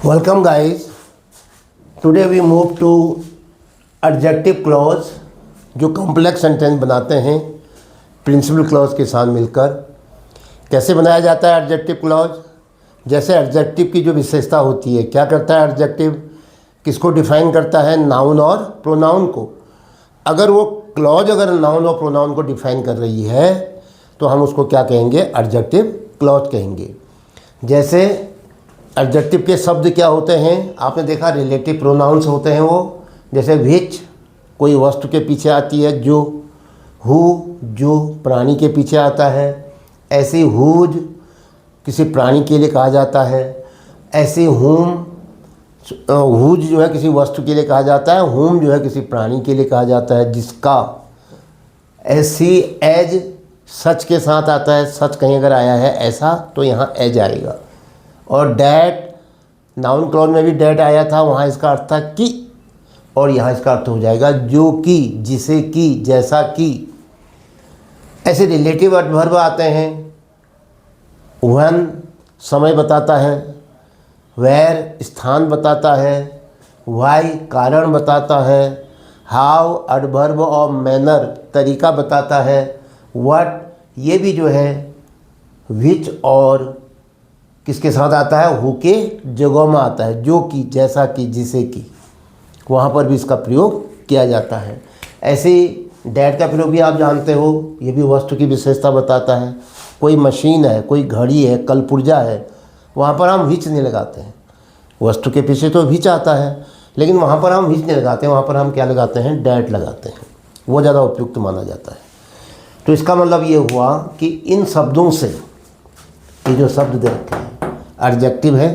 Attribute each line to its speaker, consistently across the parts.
Speaker 1: Welcome guys. Today we move to adjective clause जो complex sentence बनाते हैं principal clause के साथ मिलकर। कैसे बनाया जाता है एडजेक्टिव क्लॉज? जैसे एडजेक्टिव की जो विशेषता होती है, क्या करता है एडजेक्टिव, किसको डिफाइन करता है? नाउन और प्रोनाउन को। अगर वो क्लॉज अगर नाउन और प्रोनाउन को डिफाइन कर रही है तो हम उसको क्या कहेंगे? एडजेक्टिव क्लॉज कहेंगे। जैसे एडजेक्टिव के शब्द क्या होते हैं? आपने देखा रिलेटिव प्रोनाउंस होते हैं वो, जैसे विच कोई वस्तु के पीछे आती है, जो हु जो प्राणी के पीछे आता है, ऐसे हुज किसी प्राणी के लिए कहा जाता है, ऐसे हुम हुज जो है किसी वस्तु के लिए कहा जाता है, हुम जो है किसी प्राणी के लिए कहा जाता है जिसका। ऐसी एज सच के साथ आता है, सच कहीं अगर आया है ऐसा तो यहाँ एज आएगा। और डैट नाउन क्लॉज में भी डैट आया था, वहाँ इसका अर्थ था कि, और यहाँ इसका अर्थ हो जाएगा जो कि, जिसे कि, जैसा कि। ऐसे रिलेटिव एडवर्ब आते हैं। व्हेन समय बताता है, वेयर स्थान बताता है, व्हाई कारण बताता है, हाउ एडवर्ब ऑफ मैनर तरीका बताता है, व्हाट ये भी जो है विच और किसके साथ आता है? हु के जगह में आता है, जो कि, जैसा कि, जिसे कि, वहाँ पर भी इसका प्रयोग किया जाता है। ऐसे डैट का प्रयोग भी आप जानते हो, ये भी वस्तु की विशेषता बताता है। कोई मशीन है, कोई घड़ी है, कलपुर्जा है, वहाँ पर हम विच नहीं लगाते हैं। वस्तु के पीछे तो विच आता है, लेकिन वहाँ पर हम विच नहीं लगाते हैं, वहाँ पर हम क्या लगाते हैं? डैट लगाते हैं। वो ज़्यादा उपयुक्त माना जाता है। तो इसका मतलब ये हुआ कि इन शब्दों से, ये जो शब्द दे रखे हैं एडजेक्टिव है,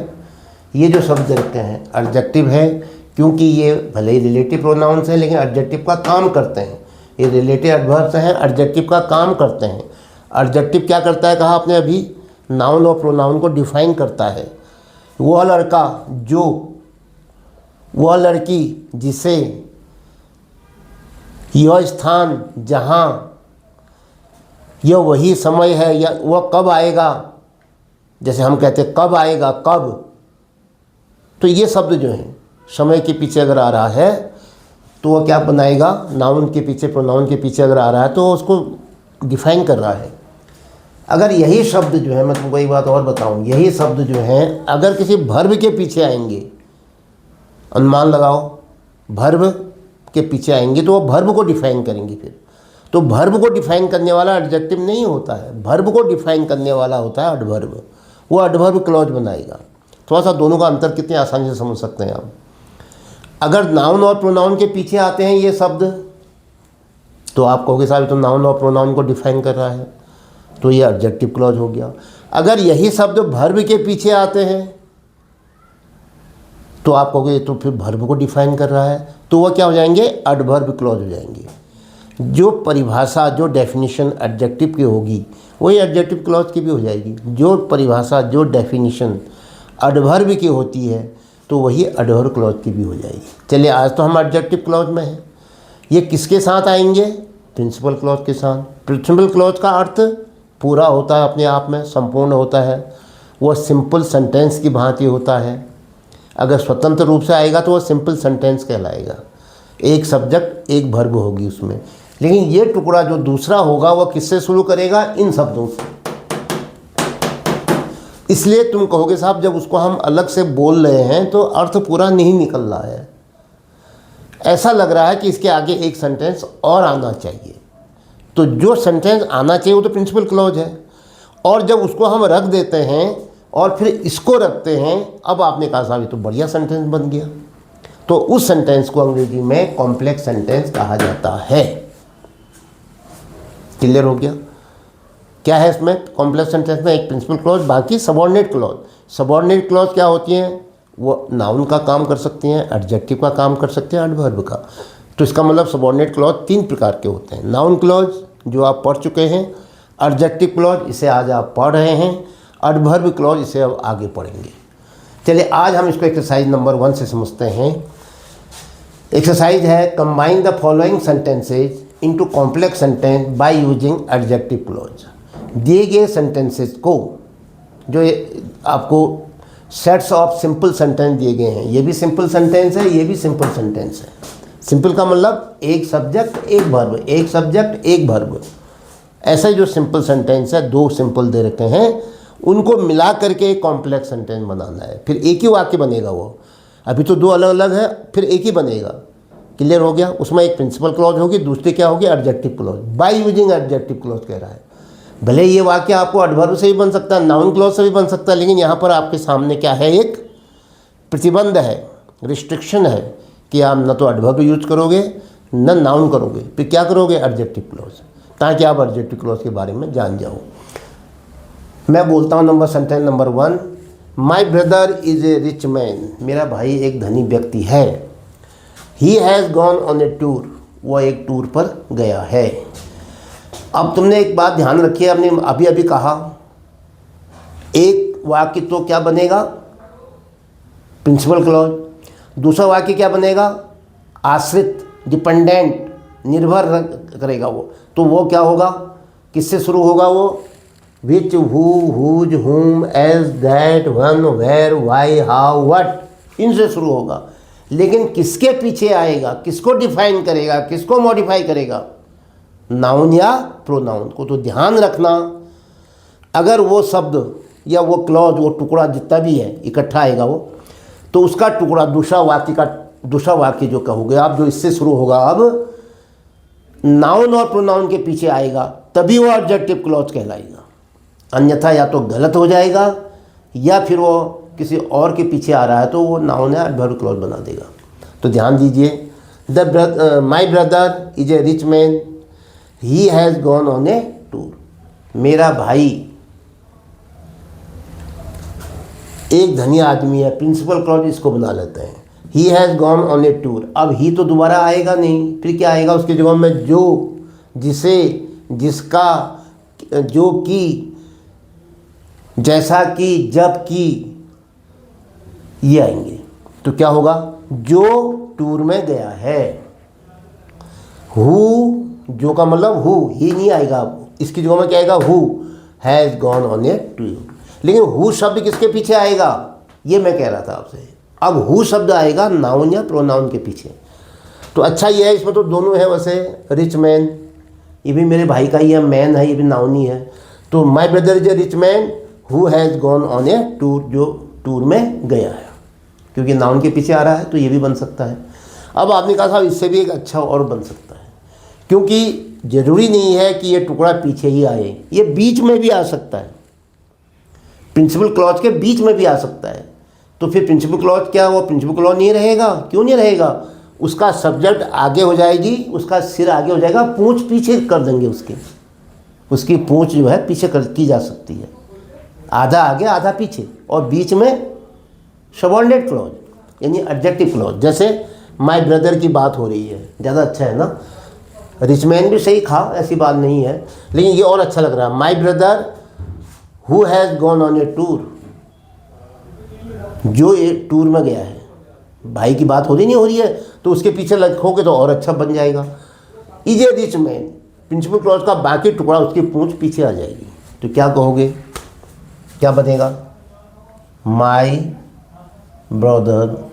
Speaker 1: ये जो शब्द दे रखे हैं एडजेक्टिव है, क्योंकि ये भले ही रिलेटिव प्रोनाउंस हैं लेकिन एडजेक्टिव का काम करते हैं। ये रिलेटिव एडवर्ब्स हैं, एडजेक्टिव का काम करते हैं। एडजेक्टिव क्या करता है, कहा आपने अभी, नाउन और प्रोनाउन को डिफाइन करता है। वह लड़का जो, वह लड़की जिसे, यह स्थान जहाँ, यह वही समय है, या वह कब आएगा। जैसे हम कहते हैं कब आएगा, कब, तो ये शब्द जो है समय के पीछे अगर आ रहा है तो वह क्या बनाएगा? नाउन के पीछे, प्रोनाउन के पीछे अगर आ रहा है तो उसको डिफाइन कर रहा है। अगर यही शब्द जो है, मैं तुमको एक बात और बताऊं, यही शब्द जो है अगर किसी भर्ब के पीछे आएंगे, अनुमान लगाओ, भर्ब के पीछे आएंगे तो वह भर्ब को डिफाइन करेंगे। फिर तो भर्ब को डिफाइन करने वाला एडजेक्टिव नहीं होता है, भर्ब को डिफाइन करने वाला होता है एडवर्ब। वो एडवर्ब क्लॉज बनाएगा। थोड़ा सा दोनों का अंतर कितनी आसानी से समझ सकते हैं आप। अगर नाउन और प्रोनाउन के पीछे आते हैं ये शब्द तो आप कहोगे साहब तो नाउन और प्रोनाउन को डिफाइन कर रहा है, तो ये एडजेक्टिव क्लॉज हो गया। अगर यही शब्द भर्ब के पीछे आते हैं तो आप कहोगे तो फिर भर्ब को डिफाइन कर रहा है, तो वह क्या हो जाएंगे? एडवर्ब क्लॉज हो जाएंगे। जो परिभाषा, जो डेफिनेशन एडजेक्टिव की होगी वही एडजेक्टिव क्लॉज की भी हो जाएगी। जो परिभाषा, जो डेफिनेशन एडवर्ब की होती है तो वही एडवर्ब क्लॉज की भी हो जाएगी। चलिए आज तो हम एडजेक्टिव क्लॉज में हैं। ये किसके साथ आएंगे? प्रिंसिपल क्लॉज के साथ। प्रिंसिपल क्लॉज का अर्थ पूरा होता है, अपने आप में संपूर्ण होता है। वह सिंपल सेंटेंस की भांति होता है। अगर स्वतंत्र रूप से आएगा तो वह सिंपल सेंटेंस कहलाएगा। एक सब्जेक्ट एक वर्ब होगी उसमें। लेकिन ये टुकड़ा जो दूसरा होगा वह किससे शुरू करेगा? इन शब्दों से। इसलिए तुम कहोगे साहब जब उसको हम अलग से बोल रहे हैं तो अर्थ पूरा नहीं निकल रहा है, ऐसा लग रहा है कि इसके आगे एक सेंटेंस और आना चाहिए। तो जो सेंटेंस आना चाहिए वो तो प्रिंसिपल क्लॉज है, और जब उसको हम रख देते हैं और फिर इसको रखते हैं, अब आपने कहा साहब ये तो बढ़िया सेंटेंस बन गया। तो उस सेंटेंस को अंग्रेजी में कॉम्प्लेक्स सेंटेंस कहा जाता है। क्लियर हो गया? क्या है इसमें? कॉम्प्लेक्स सेंटेंस में एक प्रिंसिपल क्लॉज, बाकी सबऑर्डिनेट क्लॉज। सबऑर्डिनेट क्लॉज क्या होती हैं? वो नाउन का काम कर सकती हैं, एडजेक्टिव का काम कर सकते हैं, एडवर्ब का। तो इसका मतलब सबऑर्डिनेट क्लॉज 3 प्रकार के होते हैं। नाउन क्लॉज जो आप पढ़ चुके हैं, एडजेक्टिव क्लॉज इसे आज आप पढ़ रहे हैं, एडवर्ब क्लॉज इसे अब आगे पढ़ेंगे। चलिए आज हम इसको एक्सरसाइज नंबर 1 से समझते हैं। एक्सरसाइज है combine the following sentences into complex sentence by using adjective clause. दिए गए सेंटेंसेस को, जो आपको सेट्स ऑफ सिंपल सेंटेंस दिए गए हैं। ये भी सिंपल सेंटेंस है, ये भी सिंपल सेंटेंस है। सिंपल का मतलब एक सब्जेक्ट एक वर्ब, एक सब्जेक्ट एक वर्ब। ऐसा जो सिंपल सेंटेंस है, दो सिंपल दे रखे हैं, उनको मिला करके एक कॉम्प्लेक्स सेंटेंस बनाना है। फिर एक ही वाक्य बनेगा वो। अभी तो दो अलग अलग है, फिर एक ही बनेगा। क्लियर हो गया? उसमें एक प्रिंसिपल क्लॉज होगी, दूसरी क्या होगी? Adjective clause. By using adjective clause कह रहा है। भले ये वाक्य आपको एडवर्ब से भी बन सकता है, नाउन क्लॉज से भी बन सकता है, लेकिन यहाँ पर आपके सामने क्या है? एक प्रतिबंध है, रिस्ट्रिक्शन है कि आप न तो एडवर्ब यूज करोगे न नाउन करोगे, फिर क्या करोगे? एडजेक्टिव क्लॉज, ताकि आप एडजेक्टिव क्लॉज के बारे में जान जाओ। मैं बोलता हूँ sentence number 1, my brother is a rich man. मेरा भाई एक धनी व्यक्ति है। He has gone on a tour. वह एक टूर पर गया है। अब तुमने एक बात ध्यान रखी है, हमने अभी अभी कहा, एक वाक्य तो क्या बनेगा? Principal clause. दूसरा वाक्य क्या बनेगा? आश्रित, डिपेंडेंट, निर्भर करेगा वो। तो वो क्या होगा? किससे शुरू होगा वो? Which, who, whose, whom, as, that, one, where, why, how, what, इनसे शुरू होगा। लेकिन किसके पीछे आएगा? किसको डिफाइन करेगा? किसको मॉडिफाई करेगा? नाउन या प्रोनाउन को। तो ध्यान रखना, अगर वो शब्द या वो क्लॉज, वो टुकड़ा जितना भी है इकट्ठा आएगा वो, तो उसका टुकड़ा दूसरा वाक्य जो कहोगे आप, जो इससे शुरू होगा, अब नाउन और प्रोनाउन के पीछे आएगा, तभी वो एडजेक्टिव क्लॉज कहलाएगा। अन्यथा या तो गलत हो जाएगा, या फिर वो किसी और के पीछे आ रहा है तो वो नाउन या एडवर्ब क्लॉज बना देगा। तो ध्यान दीजिए। माई brother is a rich man, he has gone on a tour. मेरा भाई एक धनी आदमी है, प्रिंसिपल क्लॉज इसको बना लेते हैं। He has gone on a tour. अब ही तो दोबारा आएगा नहीं, फिर क्या आएगा उसकी जगह में? जो, जिसे, जिसका, जो कि, जैसा कि, जब कि, ये आएंगे। तो क्या होगा? जो टूर में गया है। हु, जो का मतलब हु, ही नहीं आएगा, इसकी जगह में क्या आएगा? Who has gone on a tour. लेकिन हु शब्द किसके पीछे आएगा? ये मैं कह रहा था आपसे। अब हु शब्द आएगा नाउन या प्रोनाउन के पीछे। तो अच्छा ये है, इसमें तो दोनों है वैसे। रिच मैन, ये भी मेरे भाई का ही है, मैन है, ये भी नाउन ही है। तो माई brother is a rich man who has gone on a tour, जो टूर में गया है। क्योंकि नाउन के पीछे आ रहा है तो ये भी बन सकता है। अब आपने कहा साहब इससे भी एक अच्छा और बन सकता है, क्योंकि ज़रूरी नहीं है कि ये टुकड़ा पीछे ही आए, ये बीच में भी आ सकता है। प्रिंसिपल क्लॉज के बीच में भी आ सकता है। तो फिर प्रिंसिपल क्लॉज क्या, वो प्रिंसिपल क्लॉज नहीं रहेगा? क्यों नहीं रहेगा? उसका सब्जेक्ट आगे हो जाएगी, उसका सिर आगे हो जाएगा, पूंछ पीछे कर देंगे उसकी पूंछ जो है पीछे की जा सकती है, आधा आगे आधा पीछे, और बीच में सबऑर्डिनेट क्लॉज यानी एडजेक्टिव क्लॉज। जैसे माय ब्रदर की बात हो रही है, ज़्यादा अच्छा है ना। रिच मैन भी सही था, ऐसी बात नहीं है, लेकिन ये और अच्छा लग रहा है। My brother who has gone on a tour, जो एक टूर में गया है। भाई की बात हो रही नहीं हो रही है, तो उसके पीछे लिखोगे तो और अच्छा बन जाएगा। Is a rich man, principal clause का बाकी टुकड़ा उसकी पूंछ पीछे आ जाएगी। तो क्या कहोगे, क्या बनेगा? My brother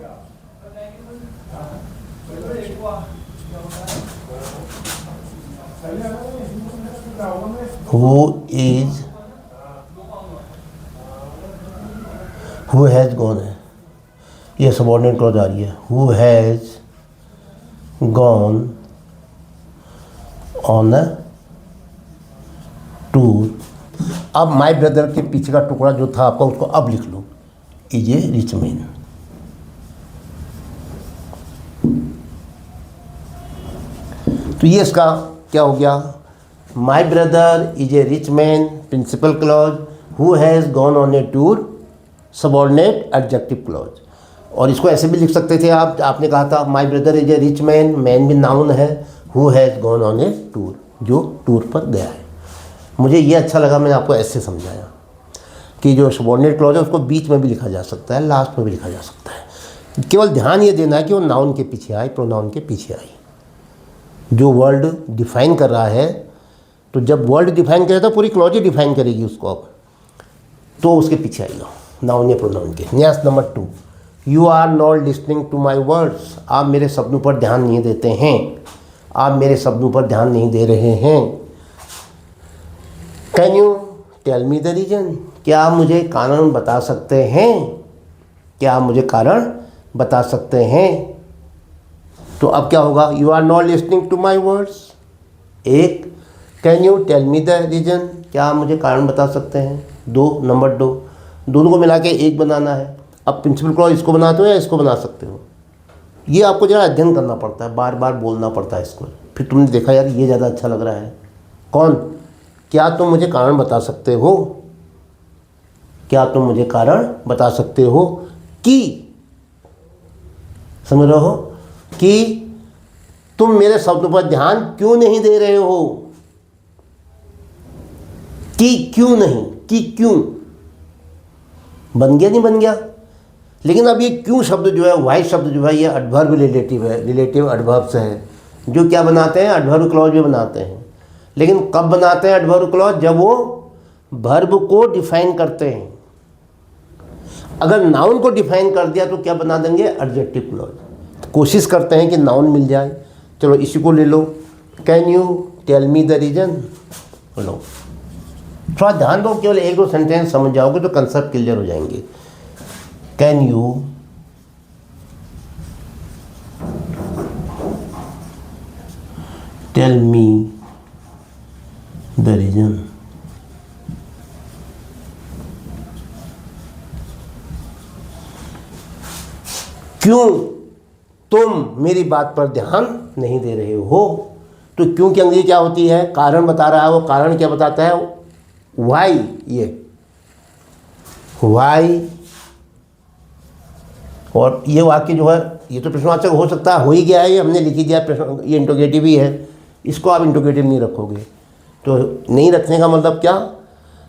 Speaker 1: who has gone है, ये सबऑर्डिनेट क्लॉज आ रही है। Who has gone on a tour. अब माई ब्रदर के पीछे का टुकड़ा जो था आपका, उसको अब लिख लो, इज ए रिच मैन। तो ये इसका क्या हो गया? My brother is a rich man, principal clause, who has gone on a tour, subordinate adjective clause. और इसको ऐसे भी लिख सकते थे आप, आपने कहा था माई brother is a rich man, man भी नाउन है, who has gone on a tour, जो टूर पर गया है। मुझे ये अच्छा लगा, मैंने आपको ऐसे समझाया कि जो सबऑर्डिनेट क्लॉज है उसको बीच में भी लिखा जा सकता है, लास्ट में भी लिखा जा सकता है। केवल ध्यान ये देना है कि वो नाउन के पीछे आए, प्रोनाउन के पीछे आए। जो वर्ड डिफाइन कर रहा है, तो जब वर्ड डिफाइन करेगा तो पूरी क्लॉज ही डिफाइन करेगी उसको, अब तो उसके पीछे आएगा। नाउन या प्रोनाउन के। Next number 2, you are not listening to my words, आप मेरे शब्दों पर ध्यान नहीं देते हैं, आप मेरे शब्दों पर ध्यान नहीं दे रहे हैं। Can you tell me the reason, क्या आप मुझे कारण बता सकते हैं, क्या आप मुझे कारण बता सकते हैं। तो अब क्या होगा, you are not listening to my words एक, can you tell me the reason, क्या आप मुझे कारण बता सकते हैं दो, नंबर 2, दोनों को मिला के एक बनाना है। अब प्रिंसिपल क्लॉज इसको बनाते हो या इसको बना सकते हो, ये आपको ज़रा अध्ययन करना पड़ता है, बार बार बोलना पड़ता है इसको। फिर तुमने देखा यार ये ज़्यादा अच्छा लग रहा है। कौन, क्या तुम मुझे कारण बता सकते हो, क्या तुम मुझे कारण बता सकते हो कि, समझ रहे हो, कि तुम मेरे शब्दों पर ध्यान क्यों नहीं दे रहे हो, कि क्यों नहीं, कि क्यों, बन गया नहीं बन गया। लेकिन अब ये क्यों शब्द जो है, वाई शब्द जो है, ये एडवर्ब रिलेटिव है, रिलेटिव एडवर्ब से है, जो क्या बनाते हैं, एडवर्ब क्लॉज भी बनाते हैं। लेकिन कब बनाते हैं एडवर्ब क्लॉज, जब वो वर्ब को डिफाइन करते हैं। अगर नाउन को डिफाइन कर दिया तो क्या बना देंगे, एडजेक्टिव क्लॉज। कोशिश करते हैं कि नाउन मिल जाए। चलो इसी को ले लो, can you tell me the reason. बोलो, थोड़ा ध्यान दो, केवल 1-2 सेंटेंस समझ जाओगे तो कंसेप्ट क्लियर हो जाएंगे। Can you tell me the reason, क्यों तुम मेरी बात पर ध्यान नहीं दे रहे हो। तो क्यों की अंग्रेजी क्या होती है, कारण बता रहा है। वो कारण क्या बताता है, वाई, ये वाई। और ये वाक्य जो है, ये तो प्रश्नवाचक हो सकता है, हो ही गया है, ये हमने लिख ही दिया प्रश्न, ये इंटरोगेटिव ही है, इसको आप इंटरोगेटिव नहीं रखोगे। तो नहीं रखने का मतलब क्या,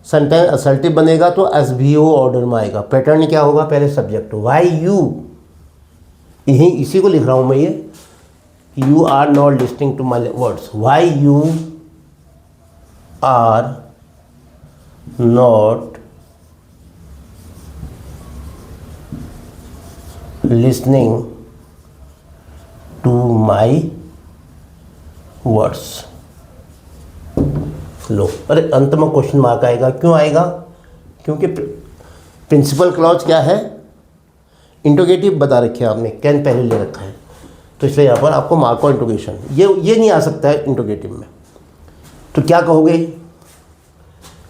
Speaker 1: सेंटेंस असर्टिव बनेगा तो एसवीओ ऑर्डर में आएगा। पैटर्न क्या होगा, पहले सब्जेक्ट, वाई यू, यही इसी को लिख रहा हूँ मैं, ये you are not listening to my words, why you are not listening to my words. लो, अरे अंत में क्वेश्चन मार्क आएगा, क्यों आएगा, क्योंकि प्रिंसिपल क्लॉज क्या है, इंटरोगेटिव बता रखे आपने, कैन पहले ले रखा है, तो इसलिए यहाँ पर आपको मार्क और इंटरोगेशन, ये नहीं आ सकता है इंटरोगेटिव में। तो क्या कहोगे,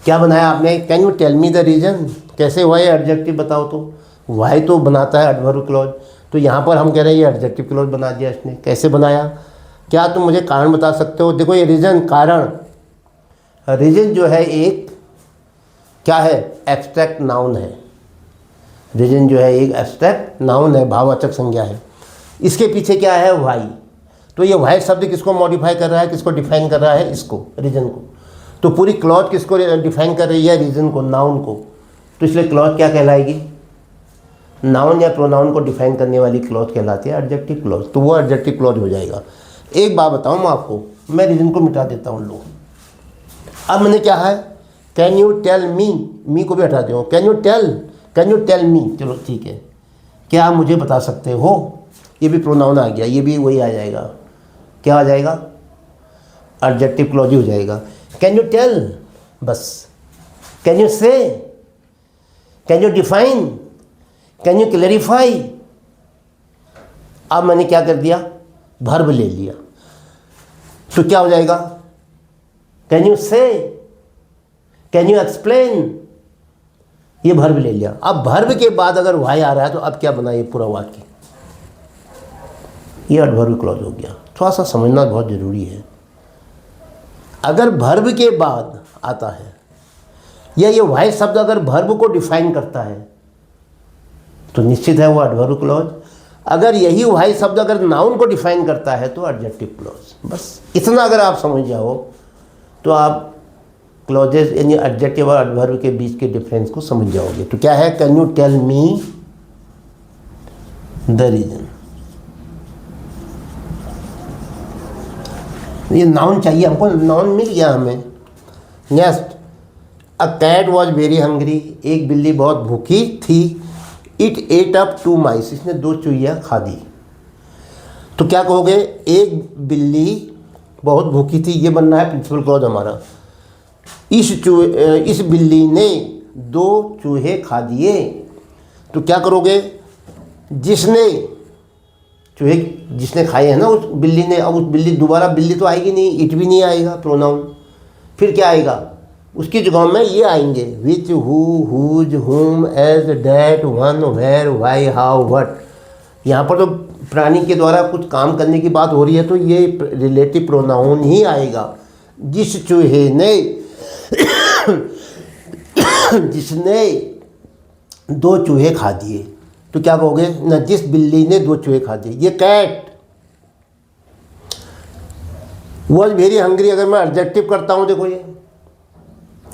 Speaker 1: क्या बनाया आपने, can you tell me the reason, कैसे हुआ ये एडजेक्टिव बताओ। तो वाई तो बनाता है एडवर्ब क्लॉज, तो यहाँ पर हम कह रहे हैं ये एडजेक्टिव क्लॉज बना दिया इसने। कैसे बनाया, क्या तुम मुझे कारण बता सकते हो। देखो ये रीज़न, कारण, रीज़न जो है एक क्या है, एब्स्ट्रैक्ट नाउन है। रीज़न जो है एक एब्स्ट्रैक्ट नाउन है, भाववाचक संज्ञा है। इसके पीछे क्या है, वाई। तो ये वाई शब्द किसको मॉडिफाई कर रहा है, किसको डिफाइन कर रहा है, इसको, रीज़न को। तो पूरी क्लॉज किसको डिफाइन कर रही है, रीज़न को, नाउन को। तो इसलिए क्लॉज क्या कहलाएगी, नाउन या प्रोनाउन को डिफाइन करने वाली क्लॉज कहलाती है एडजेक्टिव क्लॉज। तो वो एडजेक्टिव क्लॉज हो जाएगा। एक बात बताऊँ मैं आपको, मैं रीज़न को मिटा देता हूँ लो। अब मैंने क्या है, कैन यू टेल मी को भी हटा दो, कैन यू टेल मी, चलो ठीक है, क्या आप मुझे बता सकते हो, ये भी प्रोनाउन आ गया, ये भी वही आ जाएगा, क्या आ जाएगा, एडजेक्टिव क्लॉज ही हो जाएगा। कैन यू टेल, बस, कैन यू से, can you define, can you clarify. अब मैंने क्या कर दिया, वर्ब ले लिया, तो क्या हो जाएगा, कैन यू से, कैन यू एक्सप्लेन, ये वर्ब ले लिया। अब वर्ब के बाद अगर वाई आ रहा है तो अब क्या बना, ये पूरा वाक्य, ये एडवर्ब क्लॉज हो गया। थोड़ा सा समझना बहुत ज़रूरी है। अगर वर्ब के बाद आता है या ये वाई शब्द अगर वर्ब को डिफाइन करता है तो निश्चित है वो एडवर्ब क्लॉज। अगर यही वाई शब्द अगर नाउन को डिफाइन करता है तो एडजेक्टिव क्लॉज। बस इतना अगर आप समझ जाओ तो आप क्लॉजेस यानी एडजेक्टिव और एडवर्ब के बीच के डिफरेंस को समझ जाओगे। तो क्या है, can you tell me the reason. ये नाउन चाहिए हमको, नाउन मिल गया हमें। Next, a cat was very hungry, एक बिल्ली बहुत भूखी थी। इट एट अप 2 माइस, इसने 2 चूहियाँ खा दी। तो क्या कहोगे, एक बिल्ली बहुत भूखी थी, ये बनना है प्रिंसिपल क्लॉज हमारा। इस बिल्ली ने 2 चूहे खा दिए। तो क्या करोगे, जिसने चूहे जिसने खाए हैं ना उस बिल्ली ने, अब उस बिल्ली दोबारा बिल्ली तो आएगी नहीं, इट भी नहीं आएगा प्रोनाउन, फिर क्या आएगा, उसकी जगह में ये आएंगे which, who, whose, whom, as, that, when, where, why, how, what. यहाँ पर तो प्राणी के द्वारा कुछ काम करने की बात हो रही है, तो ये रिलेटिव प्रोनाउन ही आएगा। जिस चूहे ने जिसने 2 चूहे खा दिए, तो क्या कहोगे ना, जिस बिल्ली ने 2 चूहे खा दिए। ये कैट वॉज वेरी हंग्री, अगर मैं एडजेक्टिव करता हूँ, देखो ये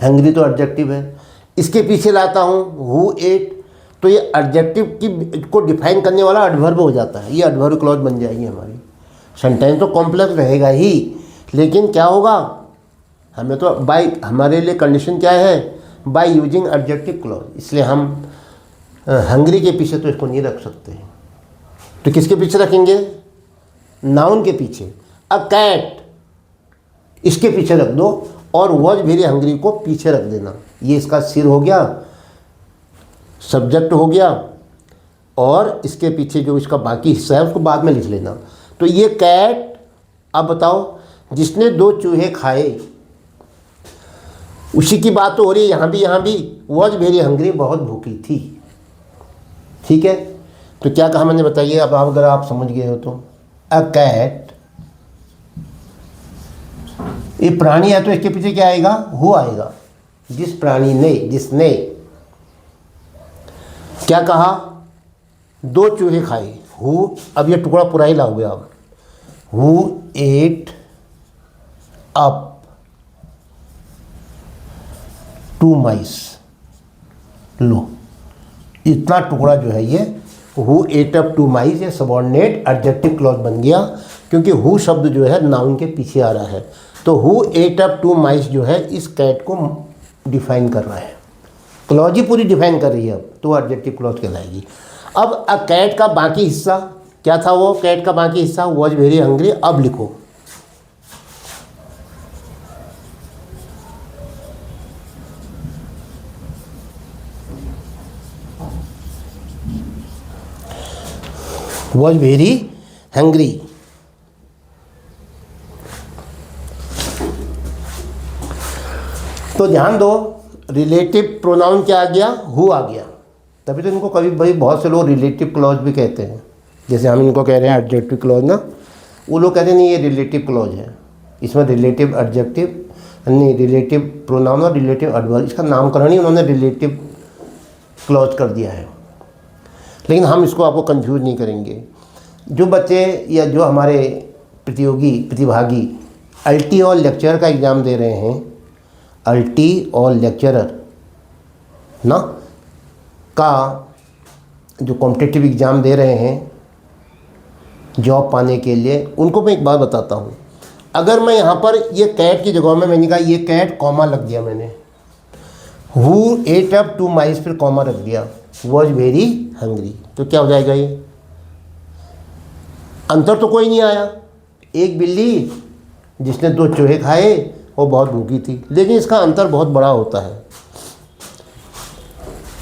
Speaker 1: हंग्री तो एडजेक्टिव है, इसके पीछे लाता हूँ हु एट, तो ये एडजेक्टिव की को डिफाइन करने वाला एडवर्ब हो जाता है, ये एडवर्ब क्लॉज बन जाएगी हमारी। सेंटेंस तो कॉम्प्लेक्स रहेगा ही, लेकिन क्या होगा, हमें तो बाय, हमारे लिए कंडीशन क्या है, बाय यूजिंग एडजेक्टिव क्लॉज, इसलिए हम हंग्री के पीछे तो इसको नहीं रख सकते। तो किसके पीछे रखेंगे, नाउन के पीछे। अ कैट इसके पीछे रख दो और वॉज वेरी हंग्री को पीछे रख देना, ये इसका सिर हो गया, सब्जेक्ट हो गया, और इसके पीछे जो इसका बाकी हिस्सा है उसको बाद में लिख लेना। तो ये कैट, अब बताओ, जिसने 2 चूहे खाए, उसी की बात तो हो रही है यहाँ भी वॉज वेरी हंग्री, बहुत भूखी थी। ठीक है, तो क्या कहा मैंने, बताइए अब अगर आप समझ गए हो तो। अ कैट, ये प्राणी है तो इसके पीछे क्या आएगा, हु आएगा। जिस प्राणी ने, जिसने क्या कहा, 2 चूहे खाए, हु, अब ये टुकड़ा पूरा ही लाओगे आप, हु एट अप 2 माइस, लो इतना टुकड़ा जो है ये हु एट अप 2 माइस, ये सबऑर्डिनेट एडजेक्टिव क्लॉज बन गया, क्योंकि हु शब्द जो है नाउन के पीछे आ रहा है। तो हु एट अप 2 माइस जो है इस कैट को डिफाइन कर रहा है, क्लॉज ही पूरी डिफाइन कर रही है, अब तो एडजेक्टिव क्लॉज कहलाएगी। अब अ कैट का बाकी हिस्सा क्या था, वो कैट का बाकी हिस्सा वॉज वेरी हंग्री। अब लिखो, वॉज वेरी हंग्री। तो ध्यान दो, रिलेटिव प्रोनाउन क्या आ गया, हु आ गया। तभी तो इनको कभी भाई बहुत से लोग रिलेटिव क्लॉज भी कहते हैं, जैसे हम इनको कह रहे हैं एडजेक्टिव क्लॉज ना, वो लोग कहते हैं नहीं ये रिलेटिव क्लॉज है, इसमें रिलेटिव एडजेक्टिव नहीं, रिलेटिव प्रोनाउन और रिलेटिव एडवर्ब, इसका नामकरण ही उन्होंने रिलेटिव क्लॉज कर दिया है। लेकिन हम इसको आपको कंफ्यूज नहीं करेंगे। जो बच्चे या जो हमारे प्रतिभागी अल्टी और लेक्चरर का एग्ज़ाम दे रहे हैं, अल्टी और लेक्चरर ना का जो कॉम्पिटिटिव एग्ज़ाम दे रहे हैं जॉब पाने के लिए, उनको मैं एक बात बताता हूँ। अगर मैं यहाँ पर ये कैट की जगह में मैंने कहा ये कैट कॉमा लग दिया मैंने, हु एट अप 2 माइस फिर कॉमा रख दिया, वॉज वेरी हंग्री, तो क्या हो जाएगा, ये अंतर तो कोई नहीं आया। एक बिल्ली जिसने 2 चूहे खाए वो बहुत भूखी थी, लेकिन इसका अंतर बहुत बड़ा होता है।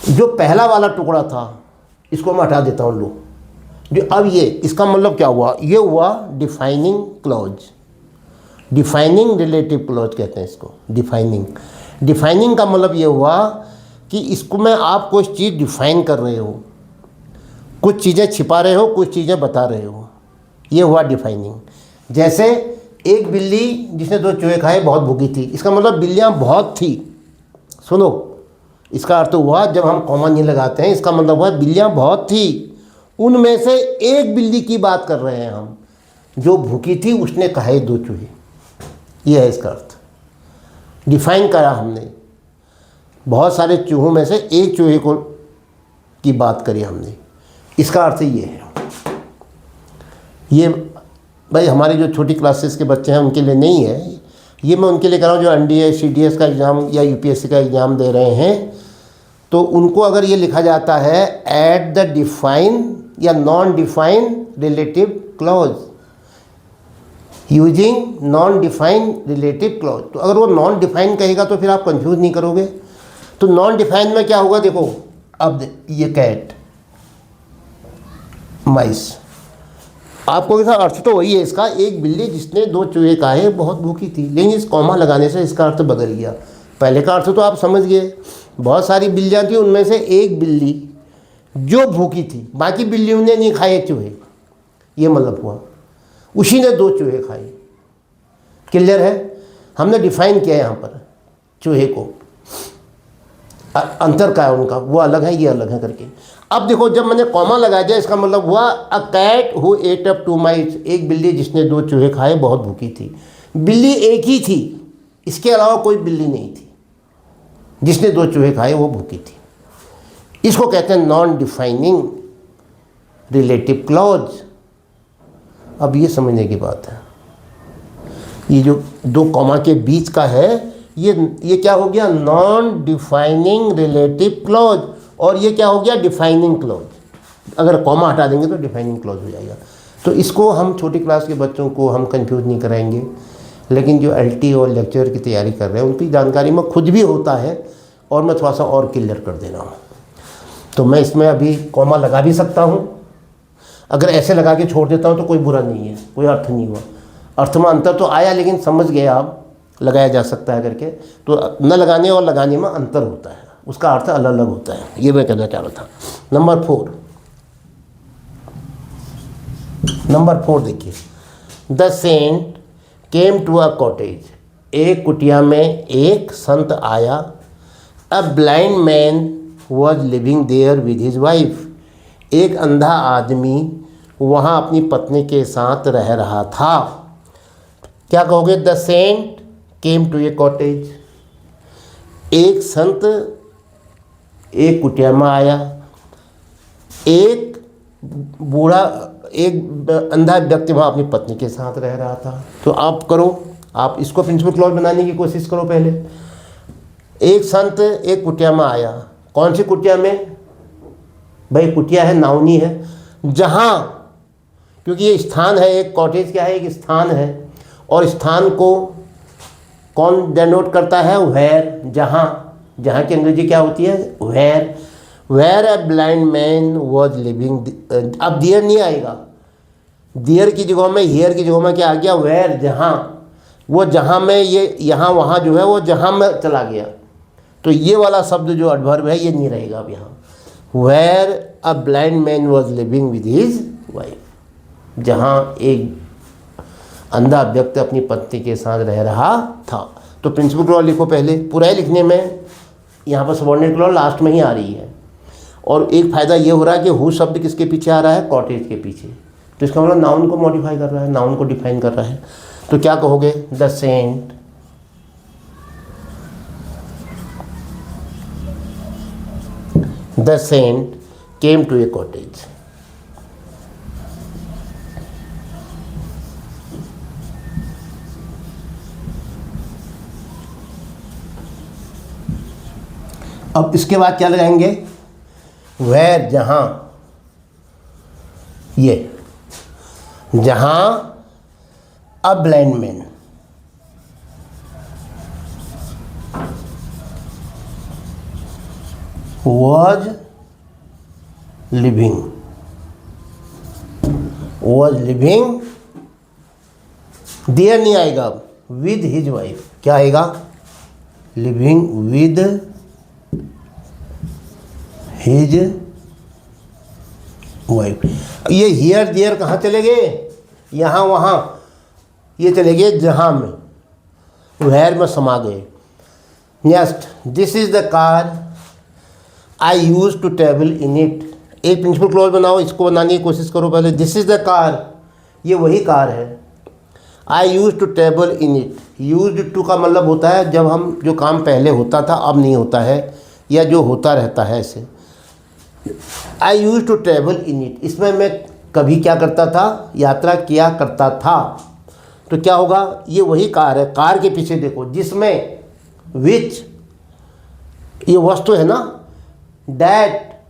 Speaker 1: जो पहला वाला टुकड़ा था इसको मैं हटा देता हूँ, लो जो अब ये, इसका मतलब क्या हुआ, ये हुआ defining clause, defining relative clause कहते हैं इसको। डिफाइनिंग का मतलब ये हुआ कि इसको में आप कोई चीज़ डिफाइन कर रहे हो, कुछ चीज़ें छिपा रहे हो, कुछ चीज़ें बता रहे हो, ये हुआ डिफाइनिंग। जैसे एक बिल्ली जिसने 2 चूहे खाए बहुत भूखी थी, इसका मतलब बिल्लियाँ बहुत थी। सुनो, इसका अर्थ हुआ जब हम कॉमा नहीं लगाते हैं, इसका मतलब हुआ बिल्लियाँ बहुत थी, उनमें से एक बिल्ली की बात कर रहे हैं हम, जो भूखी थी उसने खाए 2 चूहे, ये है इसका अर्थ। डिफाइन करा हमने, बहुत सारे चूहों में से एक चूहे को की बात करी हमने, इसका अर्थ ये है। ये भाई हमारे जो छोटी क्लासेस के बच्चे हैं उनके लिए नहीं है, ये मैं उनके लिए कर रहा हूँ जो एनडीए सीडीएस का एग्ज़ाम या यूपीएससी का एग्ज़ाम दे रहे हैं। तो उनको अगर ये लिखा जाता है एट द डिफाइन या non define relative clause, using non define relative clause. तो अगर वो नॉन डिफाइन कहेगा तो फिर आप कंफ्यूज नहीं करोगे। तो नॉन डिफाइन में क्या होगा, देखो अब ये कैट, माइस, आपको इसका अर्थ तो वही है इसका, एक बिल्ली जिसने 2 चूहे खाए बहुत भूखी थी। लेकिन इस कॉमा लगाने से इसका अर्थ बदल गया। पहले का अर्थ तो आप समझ गए, बहुत सारी बिल्लियाँ थी, उनमें से एक बिल्ली जो भूखी थी, बाकी बिल्लियों ने नहीं खाए चूहे, ये मतलब हुआ उसी ने 2 चूहे खाए। क्लियर है? हमने डिफाइन किया यहाँ पर चूहे को, अंतर का है उनका, वो अलग है ये अलग है करके। अब देखो जब मैंने कॉमा लगा दिया इसका मतलब हुआ a cat who ate up 2 mice, एक बिल्ली जिसने 2 चूहे खाए बहुत भूखी थी। बिल्ली एक ही थी, इसके अलावा कोई बिल्ली नहीं थी जिसने 2 चूहे खाए वो भूखी थी। इसको कहते हैं नॉन डिफाइनिंग रिलेटिव क्लॉज। अब ये समझने की बात है, ये जो 2 कॉमा के बीच का है ये क्या हो गया, नॉन डिफाइनिंग रिलेटिव क्लॉज, और ये क्या हो गया, डिफाइनिंग क्लॉज। अगर कॉमा हटा देंगे तो डिफाइनिंग क्लॉज हो जाएगा। तो इसको हम छोटी क्लास के बच्चों को हम कंफ्यूज नहीं कराएंगे, लेकिन जो एलटी और लेक्चर की तैयारी कर रहे हैं उनकी जानकारी में खुद भी होता है, और मैं थोड़ा सा और क्लियर कर दे रहा हूँ। तो मैं इसमें अभी कॉमा लगा भी सकता हूँ, अगर ऐसे लगा के छोड़ देता हूँ तो कोई बुरा नहीं है, कोई अर्थ नहीं हुआ। अर्थ में अंतर तो आया, लेकिन समझ गए आप, लगाया जा सकता है करके। तो न लगाने और लगाने में अंतर होता है, उसका अर्थ अलग अलग होता है, ये मैं कहना चाह रहा था। नंबर 4 देखिए, the saint came to a cottage, एक कुटिया में एक संत आया। A blind man was living there with his wife, एक अंधा आदमी वहाँ अपनी पत्नी के साथ रह रहा था। क्या कहोगे, the saint came to a cottage, एक संत एक कुटिया में आया, एक बूढ़ा एक अंधा व्यक्ति वहाँ अपनी पत्नी के साथ रह रहा था। तो आप करो, आप इसको प्रिंसिपल क्लॉज बनाने की कोशिश करो। पहले एक संत एक कुटिया में आया, कौन सी कुटिया में भाई, कुटिया है नाउनी है, जहाँ, क्योंकि ये स्थान है, एक कॉटेज क्या है, एक स्थान है, और स्थान को कौन डेनोट करता है, वेयर, जहाँ, जहाँ की अंग्रेजी क्या होती है, where. Where a blind man was living, अब दियर नहीं आएगा, दियर की जगह में हियर की जगह में क्या आ गया, वेयर, जहाँ। वो जहाँ में ये यहाँ वहाँ जो है वो जहाँ में चला गया, तो ये वाला शब्द जो एडवर्ब है ये नहीं रहेगा अब यहाँ। Where a blind man was living with his wife, जहाँ एक अंधा व्यक्ति अपनी पत्नी के साथ रह रहा था। तो प्रिंसिपल क्लॉज लिखो पहले, पूरा ही लिखने में यहाँ पर सबऑर्डिनेट क्लॉज लास्ट में ही आ रही है। और एक फ़ायदा ये हो रहा है कि हु शब्द किसके पीछे आ रहा है, कॉटेज के पीछे, तो इसका मतलब नाउन को मॉडिफाई कर रहा है, नाउन को डिफाइन कर रहा है। तो क्या कहोगे, the saint came to a cottage. अब इसके बाद क्या लगाएंगे, वेयर, जहाँ, ये जहाँ a blind man, was living there नहीं आएगा, विद हिज वाइफ, क्या आएगा, लिविंग विद हिज वाइफ। ये हियर देयर कहाँ चले गए, यहाँ वहाँ, ये चले गए जहाँ में, वेयर में समा गए। Next, this is the car I use to travel in it, एक प्रिंसिपल क्लॉज बनाओ, इसको बनाने की कोशिश करो पहले। दिस इज द कार, ये वही कार है। I use to travel in it, use to का मतलब होता है जब हम, जो काम पहले होता था अब नहीं होता है, या जो होता रहता है ऐसे। I use to travel in it, इसमें मैं कभी क्या करता था, यात्रा किया करता था। तो क्या होगा, ये वही कार है, कार के पीछे देखो जिसमें विच ये वस्तु है ना, डैट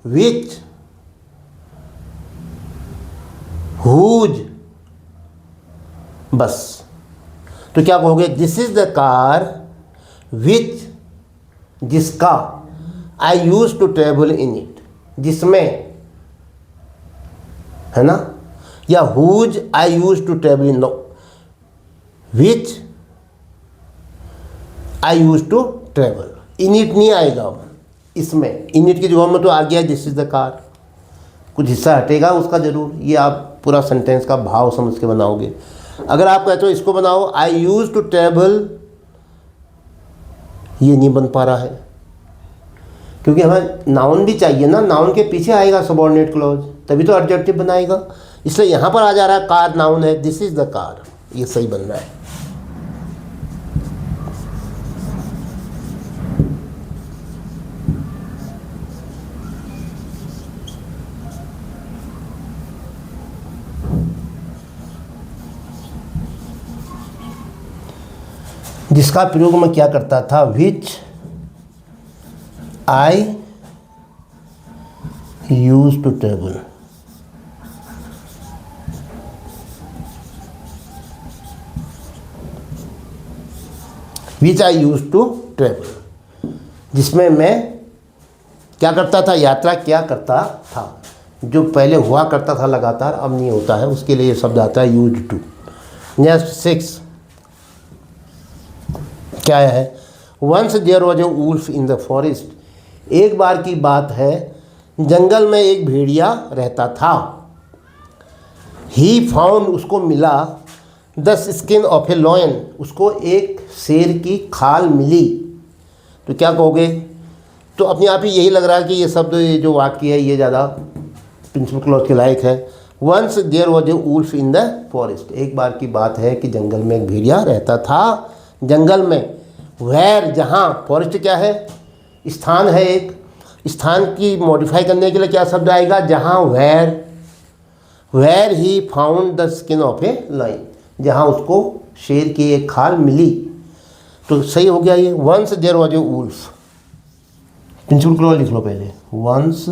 Speaker 1: विच हुज, बस। तो क्या कहोगे, this is the car which, जिसका, I use to travel in it, जिसमें, है ना, या whose I use to travel in, no, which I use to travel. In it नहीं आएगा इसमें, इन इट की जगह में तो आ गया दिस इज द कार, कुछ हिस्सा हटेगा उसका जरूर। ये आप पूरा सेंटेंस का भाव समझ के बनाओगे। अगर आप कहते हो इसको बनाओ, आई यूज टू ट्रेवल, ये नहीं बन पा रहा है क्योंकि हमें नाउन भी चाहिए ना, नाउन के पीछे आएगा सबऑर्डिनेट क्लॉज, तभी तो एडजेक्टिव बनाएगा। इसलिए यहाँ पर आ जा रहा है कार नाउन है, दिस इज द कार, ये सही बन रहा है। जिसका प्रयोग मैं क्या करता था, which I use to travel, which I use to travel, जिसमें मैं क्या करता था, यात्रा क्या करता था। जो पहले हुआ करता था लगातार, अब नहीं होता है, उसके लिए ये शब्द आता है यूज टू। नेक्स्ट 6 क्या है, once there was a wolf in the forest, एक बार की बात है जंगल में एक भेड़िया रहता था। ही फाउंड, उसको मिला, the skin of A lion, उसको एक शेर की खाल मिली। तो क्या कहोगे, तो अपने आप ही यही लग रहा है कि ये शब्द, ये जो वाक्य है ये ज़्यादा प्रिंसिपल क्लॉज के लायक है। Once there was a wolf in the forest, एक बार की बात है कि जंगल में एक भेड़िया रहता था। जंगल में, वेयर, जहाँ, फॉरेस्ट क्या है, स्थान है एक, स्थान की मॉडिफाई करने के लिए क्या शब्द आएगा, जहाँ, where he found the skin of a lion, जहाँ उसको शेर की एक खाल मिली। तो सही हो गया ये, once there was a wolf. Principal clause लिख लो पहले, once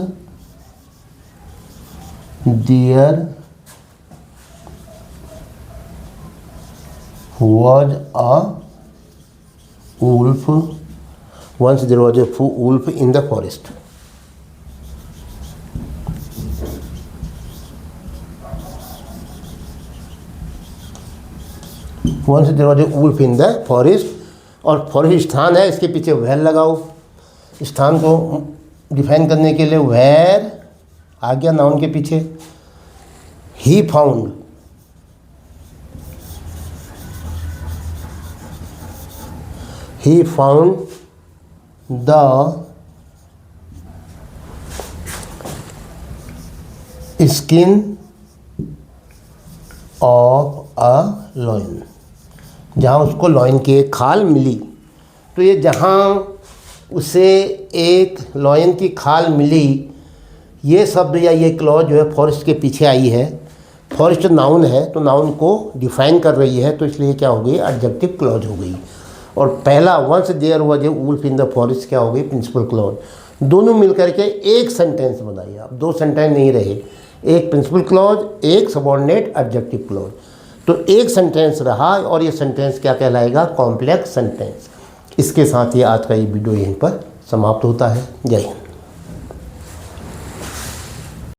Speaker 1: there was a wolf, once there was a wolf in the forest. Once there was a wolf in the forest, और फॉरेस्ट स्थान है, इसके पीछे वेयर लगाओ, स्थान को डिफाइन करने के लिए वेयर आ गया नाउन के पीछे। He found, he found the skin of a lion, जहाँ उसको लॉयन की एक खाल मिली। तो ये जहाँ उसे एक लॉयन की खाल मिली, ये शब्द या ये क्लॉज जो है फॉरेस्ट के पीछे आई है। फॉरेस्ट नाउन है तो नाउन को डिफाइन कर रही है, तो इसलिए क्या हो गई, एडजेक्टिव क्लॉज हो गई। और पहला once there was a wolf in the forest क्या हो गई, प्रिंसिपल क्लॉज। दोनों मिलकर के एक सेंटेंस बनाइए आप, 2 सेंटेंस नहीं रहे, एक प्रिंसिपल क्लॉज, एक सबऑर्डिनेट एडजेक्टिव क्लॉज। तो एक सेंटेंस रहा, और ये सेंटेंस क्या कहलाएगा, कॉम्प्लेक्स सेंटेंस। इसके साथ ही आज का ये वीडियो यहीं पर समाप्त होता है। जय हिंद।